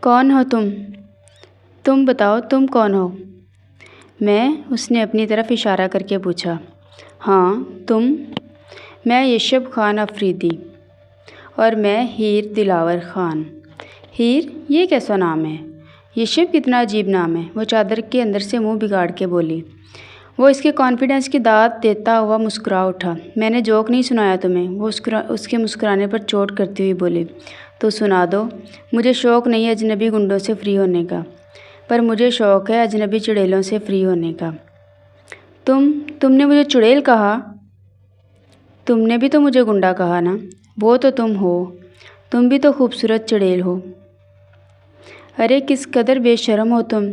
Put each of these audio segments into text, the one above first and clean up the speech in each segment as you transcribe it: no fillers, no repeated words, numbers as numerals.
کون ہو تم بتاؤ تم کون ہو؟ میں، اس نے اپنی طرف اشارہ کر کے پوچھا۔ ہاں تم؟ میں یشب خان افریدی۔ اور میں ہیر دلاور خان۔ ہیر؟ یہ کیسا نام ہے؟ یشب کتنا عجیب نام ہے، وہ چادر کے اندر سے منہ بگاڑ کے بولی۔ وہ اس کے کانفیڈنس کی داد دیتا ہوا مسکرا اٹھا۔ میں نے جوک نہیں سنایا تمہیں، وہ اس کے مسکرانے پر چوٹ کرتی ہوئی بولی۔ تو سنا دو۔ مجھے شوق نہیں ہے اجنبی گنڈوں سے فری ہونے کا، پر مجھے شوق ہے اجنبی چڑیلوں سے فری ہونے کا۔ تم نے مجھے چڑیل کہا؟ تم نے بھی تو مجھے گنڈا کہا نا۔ وہ تو تم ہو، تم بھی تو خوبصورت چڑیل ہو۔ ارے کس قدر بے شرم ہو تم،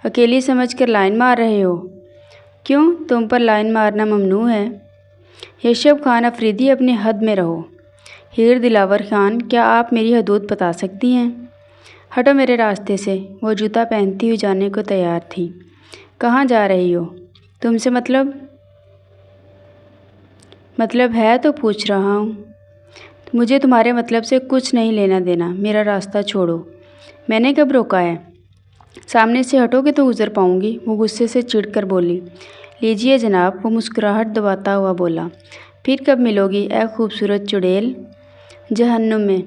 اکیلی سمجھ کر لائن مار رہے ہو۔ کیوں، تم پر لائن مارنا ممنوع ہے؟ یشب خان افریدی، اپنی حد میں رہو۔ ہیر دلاور خان، کیا آپ میری حدود بتا سکتی ہیں؟ ہٹو میرے راستے سے۔ وہ جوتا پہنتی ہوئی جانے کو تیار تھی۔ کہاں جا رہی ہو؟ تم سے مطلب ہے تو پوچھ رہا ہوں۔ مجھے تمہارے مطلب سے کچھ نہیں لینا دینا، میرا راستہ چھوڑو۔ میں نے کب روکا ہے؟ سامنے سے ہٹو گے تو گزر پاؤں گی، وہ غصے سے چڑھ کر بولی۔ لیجیے جناب، وہ مسکراہٹ دباتا ہوا بولا۔ پھر کب ملو گی اے خوبصورت چڑیل؟ جہنم میں۔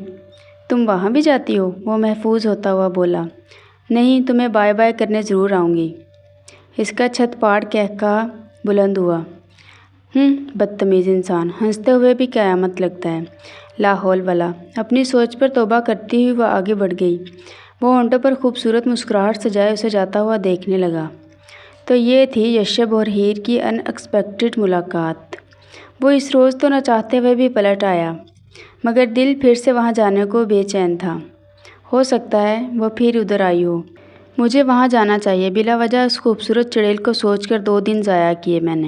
تم وہاں بھی جاتی ہو؟ وہ محفوظ ہوتا ہوا بولا۔ نہیں، تمہیں بائے بائے کرنے ضرور آؤں گی۔ اس کا چھت پاڑ کہا بلند ہوا۔ بدتمیز انسان، ہنستے ہوئے بھی قیامت لگتا ہے۔ لاحول ولا۔ اپنی سوچ پر توبہ کرتی ہوئی وہ آگے بڑھ گئی۔ وہ ہونٹوں پر خوبصورت مسکراہٹ سجائے اسے جاتا ہوا دیکھنے لگا۔ تو یہ تھی یشب اور ہیر کی ان ایکسپیکٹڈ ملاقات۔ وہ اس روز تو نہ چاہتے ہوئے بھی پلٹ آیا، مگر دل پھر سے وہاں جانے کو بے چین تھا۔ ہو سکتا ہے وہ پھر ادھر آئی ہو۔ مجھے وہاں جانا چاہیے، بلا وجہ اس خوبصورت چڑیل کو سوچ کر 2 دن ضائع کیے میں نے۔